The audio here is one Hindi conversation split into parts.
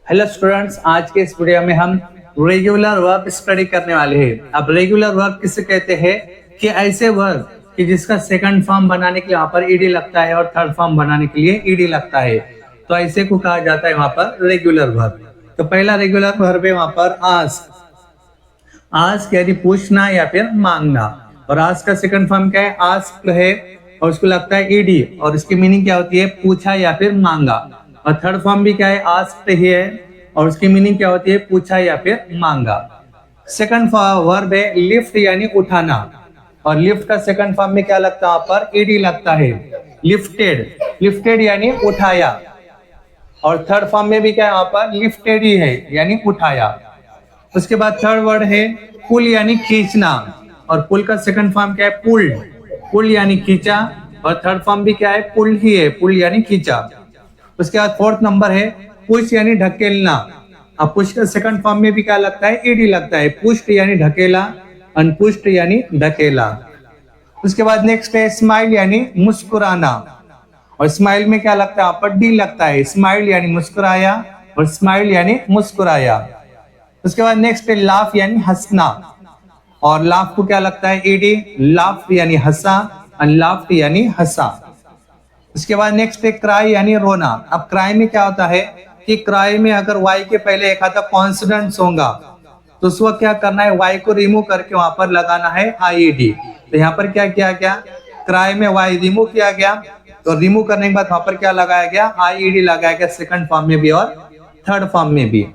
हेलो स्टूडेंट्स, आज के इस वीडियो में हम रेगुलर वर्ब स्टडी करने वाले हैं। अब रेगुलर वर्ब किसे कहते हैं कि ऐसे वर्ब कि जिसका सेकंड फॉर्म बनाने के लिए वहां पर ईडी लगता है और थर्ड फॉर्म बनाने के लिए ईडी लगता है, तो ऐसे को कहा जाता है वहां पर रेगुलर वर्ब। तो पहला रेगुलर वर्ब है वहां पर आस्क। आस्क यानी पूछना या फिर मांगना, और आस्क का सेकंड फॉर्म क्या है? आस्क है और उसको लगता है ईडी, और इसकी मीनिंग क्या होती है? पूछा या फिर मांगा। और थर्ड फॉर्म भी क्या है? आस्क्ड ही है और उसकी मीनिंग क्या होती है? पूछा या फिर मांगा। सेकंड वर्ब है लिफ्ट यानी उठाना, और लिफ्ट का सेकंड फॉर्म में क्या लगता है? वहां पर ईडी लगता है। लिफ्टेड, लिफ्टेड यानी उठाया, और थर्ड फॉर्म में भी क्या है? वहां पर लिफ्टेड ही है यानी उठाया। उसके बाद थर्ड वर्ड है पुल यानी खींचना, और पुल का सेकंड फॉर्म क्या है? पुल्ड, पुल यानी खींचा, और थर्ड फॉर्म भी क्या है? पुल्ड ही है, पुल यानी खींचा। उसके बाद फोर्थ नंबर है पुश यानी ढकेलना। अब पुश का सेकंड फॉर्म में भी क्या लगता है? ईडी लगता है। पुष्ट यानी ढकेला, अनपुष्ट यानी ढकेला। उसके बाद नेक्स्ट है स्माइल यानी मुस्कुराना, और स्माइल में क्या लगता है? यहाँ पर डी लगता है। स्माइल यानी मुस्कुराया, और स्माइल यानी मुस्कुराया। उसके बाद नेक्स्ट है लाफ यानी हंसना, और लाफ को क्या लगता है? ईडी। लाफ यानी हंसा, अनलाफ्ड यानी हंसा। उसके बाद नेक्स्ट है क्राई यानी रोना। अब क्राई में क्या होता है कि क्राई में अगर वाई के पहले एक आता कॉन्सोनेंट्स होगा तो उस वक्त क्या करना है? वाई को रिमूव करके वहां पर लगाना है आईडी। तो यहाँ पर क्या किया गया? क्राई में वाई रिमूव किया गया, तो रिमूव करने के बाद वहां पर क्या लगाया गया? आईडी लगाया गया, सेकंड फॉर्म में भी और थर्ड फॉर्म में भी।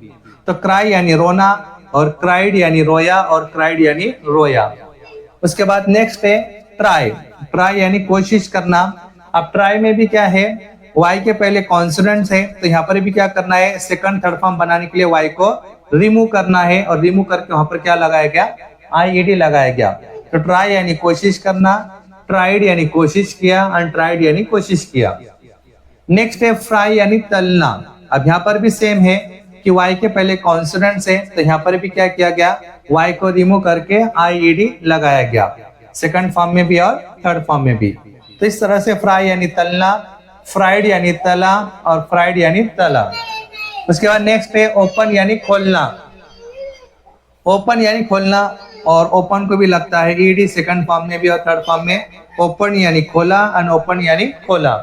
तो क्राई यानी रोना, और क्राइड यानी रोया, और क्राइड यानी रोया। उसके बाद नेक्स्ट है ट्राई। ट्राई यानी कोशिश करना। अब ट्राई में भी क्या है? वाई के पहले कॉन्सोनेंट्स है, तो यहाँ पर भी क्या करना है? सेकंड थर्ड फॉर्म बनाने के लिए वाई को रिमूव करना है, और रिमूव करके वहां पर क्या लगाया गया? आईईडी लगाया गया। तो ट्राई यानी कोशिश करना, ट्राइड यानी कोशिश किया, अनट्राइड यानी कोशिश किया। नेक्स्ट है फ्राई यानी तलना। अब यहाँ पर भी सेम है कि वाई के पहले कॉन्सोनेंट्स है, तो यहाँ पर भी क्या किया गया? वाई को रिमूव करके आईईडी लगाया गया, सेकंड फॉर्म में भी और थर्ड फॉर्म में भी। तो इस तरह से फ्राई यानी तलना, फ्राइड यानी तला, और फ्राइड यानी तला। उसके बाद नेक्स्ट है ओपन यानी खोलना। ओपन यानी खोलना, और ओपन को भी लगता है ईडी, सेकंड फॉर्म में भी और थर्ड फॉर्म में। ओपन यानी खोला, अनओपन यानी खोला।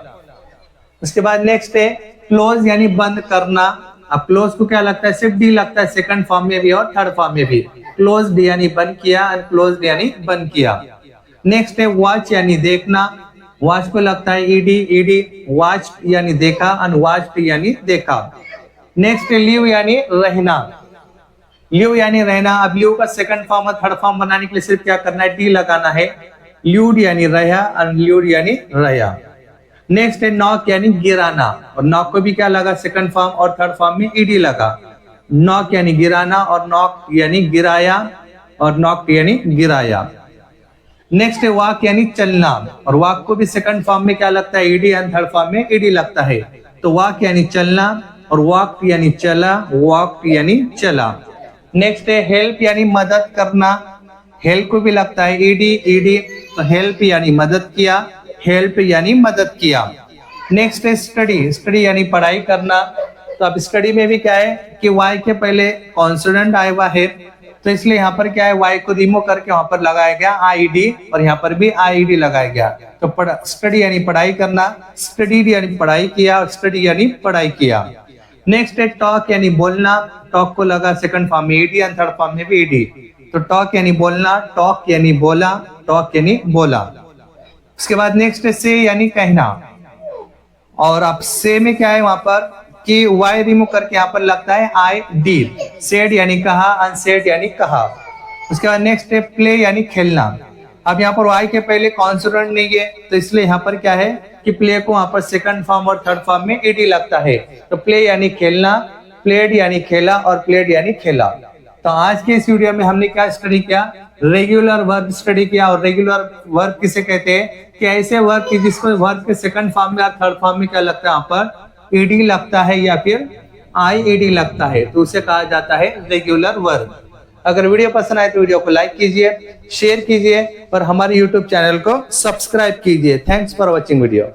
उसके बाद नेक्स्ट है क्लोज यानी बंद करना। अब क्लोज को क्या लगता है? सिर्फ डी लगता है, सेकंड फॉर्म में भी और थर्ड फॉर्म में भी। क्लोज यानी बंद किया, अनक्लोज यानी बंद किया। नेक्स्ट है वॉच यानी देखना। वॉच को लगता है ईडी, ईडी। वॉच यानी देखा, अनवॉच्ड यानी देखा। नेक्स्ट है लिव यानी रहना। लिव यानी रहना। अब लिव का सेकंड फॉर्म और थर्ड फॉर्म बनाने के लिए सिर्फ क्या करना है? डी लगाना है। ल्यूड यानी रहा, अनल्यूड यानी रहा। नेक्स्ट है नॉक यानी गिराना, और नॉक को भी क्या लगा? सेकंड फॉर्म और थर्ड फॉर्म में ईडी लगा। नॉक यानी गिराना, और नॉक यानी गिराया, और नॉक यानी गिराया। नेक्स्ट है वॉक यानी चलना, और वॉक को भी सेकंड फॉर्म में क्या लगता है? ईडी, एंड थर्ड फॉर्म में ईडी लगता है। तो वॉक यानी चलना, और वॉक यानी चला, वॉक यानी चला। नेक्स्ट है हेल्प यानी मदद करना। हेल्प को भी लगता है ईडी, ईडी। तो हेल्प यानी मदद किया, हेल्प यानी मदद किया। नेक्स्ट है स्टडी। स्टडी यानी पढ़ाई करना। तो अब स्टडी में भी क्या है कि वाई के पहले कॉन्सोनेंट आया हुआ है, तो इसलिए यहाँ पर क्या है? वाई को रिमूव करके वहां पर लगाया गया आईडी, और यहाँ पर भी आईडी लगाया गया। तो स्टडी यानी पढ़ाई करना, स्टडी यानी पढ़ाई किया, और स्टडी यानी पढ़ाई किया। नेक्स्ट है टॉक यानी बोलना। टॉक को लगा सेकंड फॉर्म में ईडी, एंड थर्ड फॉर्म में भी ईडी। तो टॉक यानी बोलना, टॉक यानी बोला, टॉक यानी बोला। उसके बाद नेक्स्ट है से यानी कहना, और अब से में क्या है वहां पर कि वाई रिमूव करके यहाँ पर लगता है आई डी। सेड यानी कहा, अनसेड यानी कहा। उसके बाद नेक्स्ट है प्ले यानी खेलना। अब यहाँ पर वाई के पहले कॉन्सोनेंट नहीं है, तो इसलिए यहाँ पर क्या है कि प्ले को वहां पर सेकंड फॉर्म और थर्ड फॉर्म में ईडी लगता है। तो प्ले यानी खेलना, प्लेड यानी खेला, और प्लेड यानी खेला। तो आज के इस वीडियो में हमने क्या स्टडी किया? रेगुलर वर्ब स्टडी किया। और रेगुलर वर्ब किसे कहते हैं? कि ऐसे वर्ब की जिसको वर्ब के सेकंड फॉर्म में या थर्ड फॉर्म में क्या लगता है? यहाँ पर ईडी लगता है या फिर आईईडी लगता है, तो उसे कहा जाता है रेगुलर वर्ब। अगर वीडियो पसंद आए तो वीडियो को लाइक कीजिए, शेयर कीजिए, और हमारे यूट्यूब चैनल को सब्सक्राइब कीजिए। Thanks for watching video.